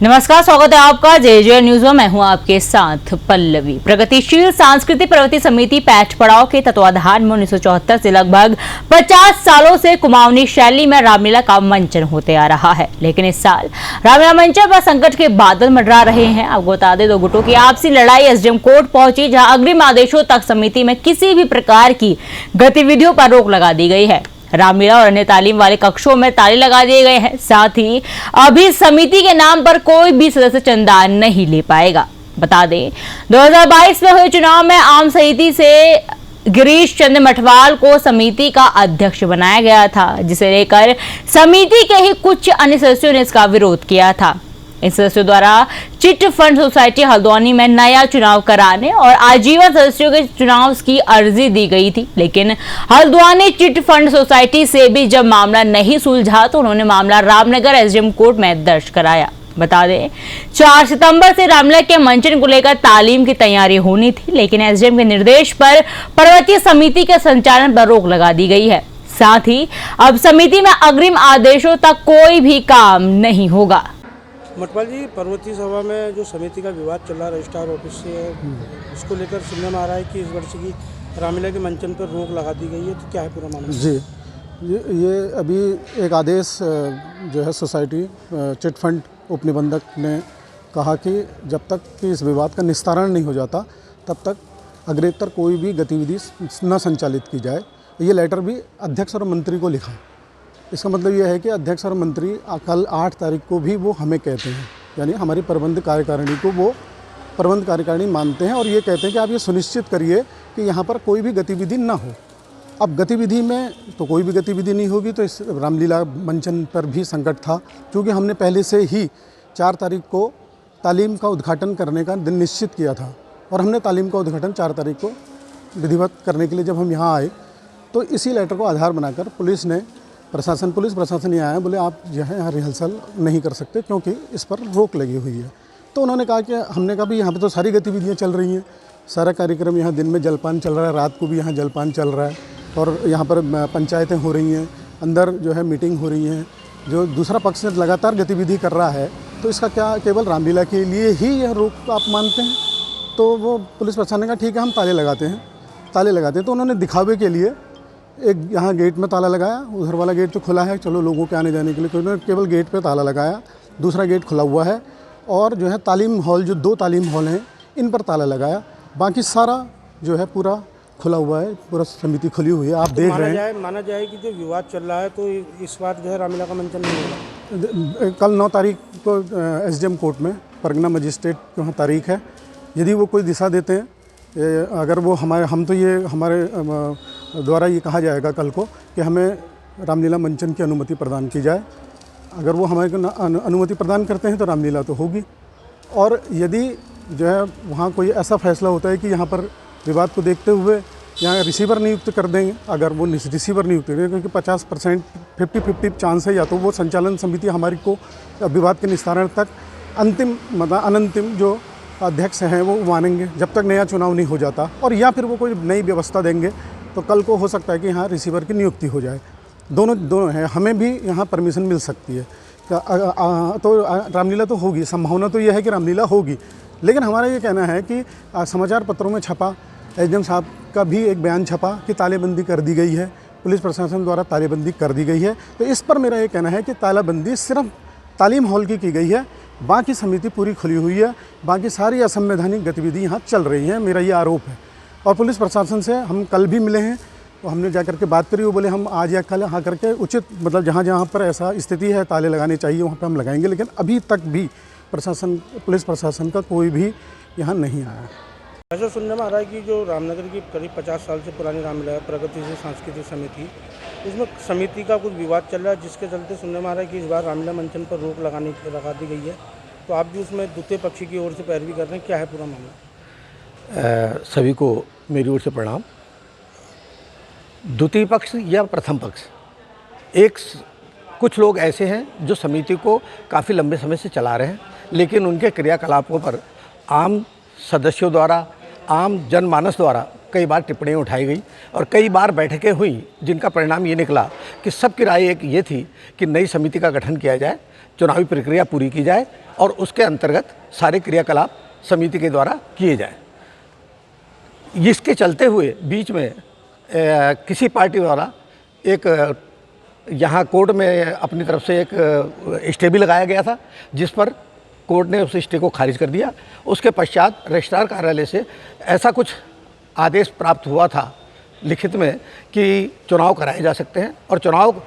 नमस्कार, स्वागत है आपका जे न्यूज में। मैं हूं आपके साथ पल्लवी। प्रगतिशील सांस्कृतिक प्रवृत्ति समिति पैठ पड़ाव के तत्वाधान में 1974 से लगभग 50 सालों से कुमाऊनी शैली में रामलीला का मंचन होते आ रहा है, लेकिन इस साल रामलीला मंचन पर संकट के बादल मंडरा रहे हैं। आपको बता दें, दो गुटों की आपसी लड़ाई एसडीएम कोर्ट पहुंची, जहां अग्रिम आदेशों तक समिति में किसी भी प्रकार की गतिविधियों पर रोक लगा दी गई है। रामलीला और अन्य तालीम वाले कक्षों में ताले लगा दिए गए हैं। साथ ही अभी समिति के नाम पर कोई भी सदस्य चंदा नहीं ले पाएगा। बता दें, 2022 में हुए चुनाव में आम समिति से गिरीश चंद्र मठवाल को समिति का अध्यक्ष बनाया गया था, जिसे लेकर समिति के ही कुछ अन्य सदस्यों ने इसका विरोध किया था। इन सदस्यों द्वारा चिट फंड सोसाइटी हल्द्वानी में नया चुनाव कराने और आजीवन सदस्यों के चुनाव की अर्जी दी गई थी, लेकिन हल्द्वानी चिट फंड सोसाइटी से भी जब मामला नहीं सुलझा तो उन्होंने मामला रामनगर एसडीएम कोर्ट में दर्ज कराया। बता दें, 4 सितंबर से रामलीला के मंचन को लेकर तालीम की तैयारी होनी थी, लेकिन एसडीएम के निर्देश पर पर्वतीय समिति के संचालन पर रोक लगा दी गई है। साथ ही अब समिति में अग्रिम आदेशों तक कोई भी काम नहीं होगा। मठवाल जी, पर्वतीय सभा में जो समिति का विवाद चल रहा है रजिस्ट्रार ऑफिस से, उसको लेकर सुनने में आ रहा है कि इस वर्ष की रामलीला के मंचन पर रोक लगा दी गई है, तो क्या है पूरा मामला? जी, ये अभी एक आदेश जो है सोसाइटी चिट फंड उपनिबंधक ने कहा कि जब तक कि इस विवाद का निस्तारण नहीं हो जाता तब तक अग्रेतर कोई भी गतिविधि न संचालित की जाए। ये लेटर भी अध्यक्ष और मंत्री को लिखा। इसका मतलब यह है कि अध्यक्ष और मंत्री कल 8 तारीख को भी वो हमें कहते हैं, यानी हमारी प्रबंध कार्यकारिणी को वो प्रबंध कार्यकारिणी मानते हैं और ये कहते हैं कि आप ये सुनिश्चित करिए कि यहाँ पर कोई भी गतिविधि ना हो। अब गतिविधि में तो कोई भी गतिविधि नहीं होगी, तो इस रामलीला मंचन पर भी संकट था, क्योंकि हमने पहले से ही 4 तारीख को तालीम का उद्घाटन करने का दिन निश्चित किया था और हमने तालीम का उद्घाटन 4 तारीख को विधिवत करने के लिए जब हम यहाँ आए तो इसी लेटर को आधार बनाकर पुलिस प्रशासन ये आया, बोले आप जो है यहाँ रिहर्सल नहीं कर सकते क्योंकि इस पर रोक लगी हुई है। तो उन्होंने कहा कि हमने कहा भी यहाँ पे तो सारी गतिविधियाँ चल रही हैं, सारा कार्यक्रम यहाँ दिन में जलपान चल रहा है, रात को भी यहाँ जलपान चल रहा है और यहाँ पर पंचायतें हो रही हैं, अंदर जो है मीटिंग हो रही हैं, जो दूसरा पक्ष लगातार गतिविधि कर रहा है, तो इसका क्या केवल रामलीला के लिए ही यह रोक आप मानते हैं? तो वो पुलिस प्रशासन ने कहा ठीक है, हम ताले लगाते हैं। तो उन्होंने दिखावे के लिए एक यहाँ गेट में ताला लगाया, उधर वाला गेट तो खुला है, चलो लोगों के आने जाने के लिए, तो उन्होंने केवल गेट पे ताला लगाया, दूसरा गेट खुला हुआ है और जो है तालीम हॉल, जो 2 तालीम हॉल हैं, इन पर ताला लगाया। बाकी सारा जो है पूरा खुला हुआ है, पूरा समिति खुली हुई है। आप तो देख रहे हैं। माना जाए कि जो विवाद चल रहा है तो इस बार जो है रामलीला का मंचन नहीं होगा। कल 9 तारीख को एसडीएम कोर्ट में परगना मजिस्ट्रेट की वहाँ तारीख है। यदि वो कोई दिशा देते हैं, अगर वो हमारे द्वारा ये कहा जाएगा कल को कि हमें रामलीला मंचन की अनुमति प्रदान की जाए, अगर वो हमारे को अनुमति प्रदान करते हैं तो रामलीला तो होगी। और यदि जो है वहाँ कोई ऐसा फैसला होता है कि यहाँ पर विवाद को देखते हुए यहाँ रिसीवर नियुक्त कर देंगे, अगर वो रिसीवर नियुक्त करेंगे, क्योंकि 50% 50-50 चांस है, या तो वो संचालन समिति हमारी को विवाद के निस्तारण तक अनंतिम जो अध्यक्ष हैं वो मानेंगे जब तक नया चुनाव नहीं हो जाता, और या फिर वो कोई नई व्यवस्था देंगे तो कल को हो सकता है कि यहाँ रिसीवर की नियुक्ति हो जाए। दोनों हैं, हमें भी यहाँ परमिशन मिल सकती है। तो रामलीला तो होगी, संभावना तो यह है कि रामलीला होगी, लेकिन हमारा ये कहना है कि समाचार पत्रों में छपा, एसडीएम साहब का भी एक बयान छपा कि तालेबंदी कर दी गई है, पुलिस प्रशासन द्वारा तालेबंदी कर दी गई है। तो इस पर मेरा ये कहना है कि तालाबंदी सिर्फ तालीम हॉल की गई है, बाकी समिति पूरी खुली हुई है, बाकी सारी असंवैधानिक गतिविधि यहाँ चल रही हैं, मेरा ये आरोप है। और पुलिस प्रशासन से हम कल भी मिले हैं, तो हमने जा करके बात करी, वो बोले हम आज या कल आ करके उचित मतलब जहाँ पर ऐसा स्थिति है ताले लगाने चाहिए वहाँ पर हम लगाएंगे, लेकिन अभी तक भी पुलिस प्रशासन का कोई भी यहाँ नहीं आया। ऐसा सुनने में आ रहा है कि जो रामनगर की करीब 50 साल से पुरानी रामलीला प्रगतिशील सांस्कृतिक समिति, उसमें समिति का कुछ विवाद चल रहा है, जिसके चलते सुनने में आ रहा है कि इस बार रामलीला मंचन पर रोक लगा दी गई है। तो आप भी उसमें द्वितीय पक्षी की ओर से पैरवी कर रहे हैं, क्या है पूरा मामला? सभी को मेरी ओर से प्रणाम। द्वितीय पक्ष या प्रथम पक्ष, कुछ लोग ऐसे हैं जो समिति को काफ़ी लंबे समय से चला रहे हैं, लेकिन उनके क्रियाकलापों पर आम सदस्यों द्वारा, आम जनमानस द्वारा कई बार टिप्पणियाँ उठाई गई और कई बार बैठकें हुई, जिनका परिणाम ये निकला कि सबकी राय एक ये थी कि नई समिति का गठन किया जाए, चुनावी प्रक्रिया पूरी की जाए और उसके अंतर्गत सारे क्रियाकलाप समिति के द्वारा किए जाए। इसके चलते हुए बीच में किसी पार्टी द्वारा एक यहाँ कोर्ट में अपनी तरफ से एक स्टे भी लगाया गया था, जिस पर कोर्ट ने उस स्टे को खारिज कर दिया। उसके पश्चात रजिस्ट्रार कार्यालय से ऐसा कुछ आदेश प्राप्त हुआ था लिखित में कि चुनाव कराए जा सकते हैं और चुनाव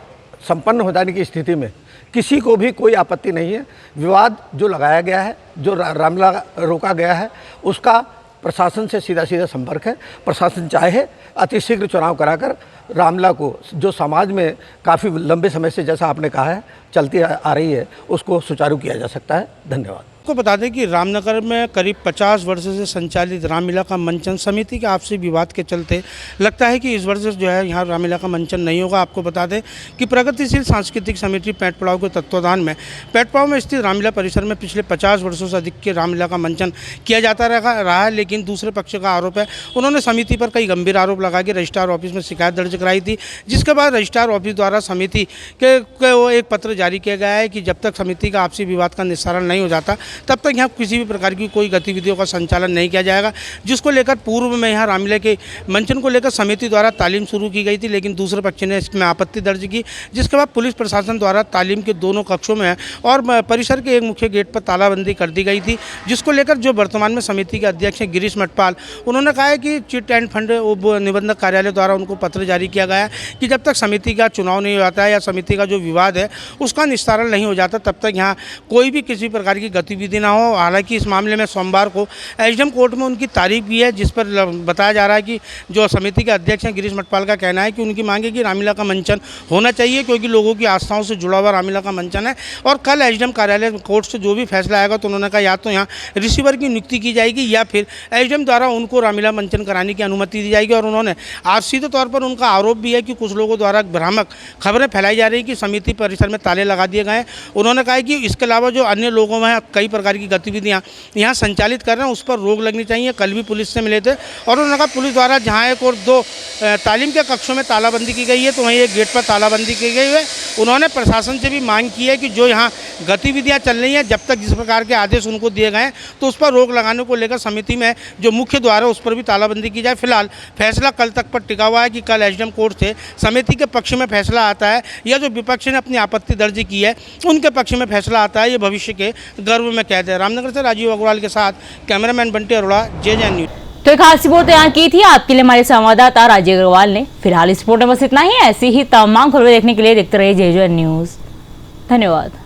संपन्न हो जाने की स्थिति में किसी को भी कोई आपत्ति नहीं है। विवाद जो लगाया गया है, जो रामलीला रोका गया है, उसका प्रशासन से सीधा सीधा संपर्क है। प्रशासन चाहे अतिशीघ्र चुनाव कराकर रामलीला को, जो समाज में काफ़ी लंबे समय से, जैसा आपने कहा है, चलती आ रही है, उसको सुचारू किया जा सकता है। धन्यवाद। आपको बता दें कि रामनगर में करीब 50 वर्ष से संचालित रामलीला का मंचन समिति के आपसी विवाद के चलते लगता है कि इस वर्ष जो है यहाँ रामलीला का मंचन नहीं होगा। आपको बता दें कि प्रगतिशील सांस्कृतिक समिति पैट पड़ाव के तत्वाधान में पैट पड़ाव में स्थित रामलीला परिसर में पिछले 50 वर्षों से अधिक के रामलीला का मंचन किया जाता रहा है। लेकिन दूसरे पक्ष का आरोप है, उन्होंने समिति पर कई गंभीर आरोप लगा के रजिस्ट्रार ऑफिस में शिकायत दर्ज कराई थी, जिसके बाद रजिस्ट्रार ऑफिस द्वारा समिति के एक पत्र जारी किया गया है कि जब तक समिति का आपसी विवाद का निस्तारण नहीं हो जाता तब तक यहाँ किसी भी प्रकार की कोई गतिविधियों का संचालन नहीं किया जाएगा। जिसको लेकर पूर्व में यहाँ रामलीला के मंचन को लेकर समिति द्वारा तालीम शुरू की गई थी, लेकिन दूसरे पक्ष ने इसमें आपत्ति दर्ज की, जिसके बाद पुलिस प्रशासन द्वारा तालीम के दोनों कक्षों में और परिसर के एक मुख्य गेट पर तालाबंदी कर दी गई थी। जिसको लेकर जो वर्तमान में समिति के अध्यक्ष हैं गिरीश मटपाल, उन्होंने कहा है कि चिट एंड फंड निबंधक कार्यालय द्वारा उनको पत्र जारी किया गया है कि जब तक समिति का चुनाव नहीं हो जाता है या समिति का जो विवाद है उसका निस्तारण नहीं हो जाता तब तक यहाँ कोई भी किसी प्रकार की गतिविधि ना हो। हालांकि इस मामले में सोमवार को एसडीएम कोर्ट में उनकी तारीफ भी है, जिस पर बताया जा रहा है कि जो समिति के अध्यक्ष हैं गिरीश मटपाल का कहना है कि उनकी मांग है कि रामलीला का मंचन होना चाहिए, क्योंकि लोगों की आस्थाओं से जुड़ा हुआ रामलीला का मंचन है। और कल एसडीएम कार्यालय कोर्ट से जो भी फैसला आएगा तो उन्होंने कहा या तो यहाँ रिसीवर की नियुक्ति की जाएगी या फिर एसडीएम द्वारा उनको रामलीला मंचन कराने की अनुमति दी जाएगी। और उन्होंने आज सीधे तौर पर उनका आरोप भी है कि कुछ लोगों द्वारा भ्रामक खबरें फैलाई जा रही कि समिति परिसर में ताले लगा दिए गए हैं। उन्होंने कहा कि इसके अलावा जो अन्य लोगों में कई प्रकार की गतिविधियाँ यहाँ संचालित कर रहे हैं उस पर रोक लगनी चाहिए। कल भी पुलिस से मिले थे और उन्होंने कहा पुलिस द्वारा जहाँ एक और दो तालीम के कक्षों में तालाबंदी की गई है तो वहीं एक गेट पर तालाबंदी की गई है। उन्होंने प्रशासन से भी मांग की है कि जो यहाँ गतिविधियाँ चल रही हैं जब तक जिस प्रकार के आदेश उनको दिए गए हैं तो उस पर रोक लगाने को लेकर समिति में जो मुख्य द्वार है उस पर भी तालाबंदी की जाए। फिलहाल फैसला कल तक पर टिका हुआ है कि कल एसडीएम कोर्ट से समिति के पक्ष में फैसला आता है या जो विपक्ष ने अपनी आपत्ति दर्ज की है उनके पक्ष में फैसला आता है। ये भविष्य के गर्व में कैद है। रामनगर से राजीव अग्रवाल के साथ cameraman Bunty Arora, JJ news. तो एक खास रिपोर्ट तैयार की थी आपके लिए हमारे संवाददाता राजीव अग्रवाल ने। फिलहाल इस रिपोर्ट में बस इतना ही। ऐसी ही तमाम खबरें देखने के लिए देखते रहिए JJ न्यूज। धन्यवाद।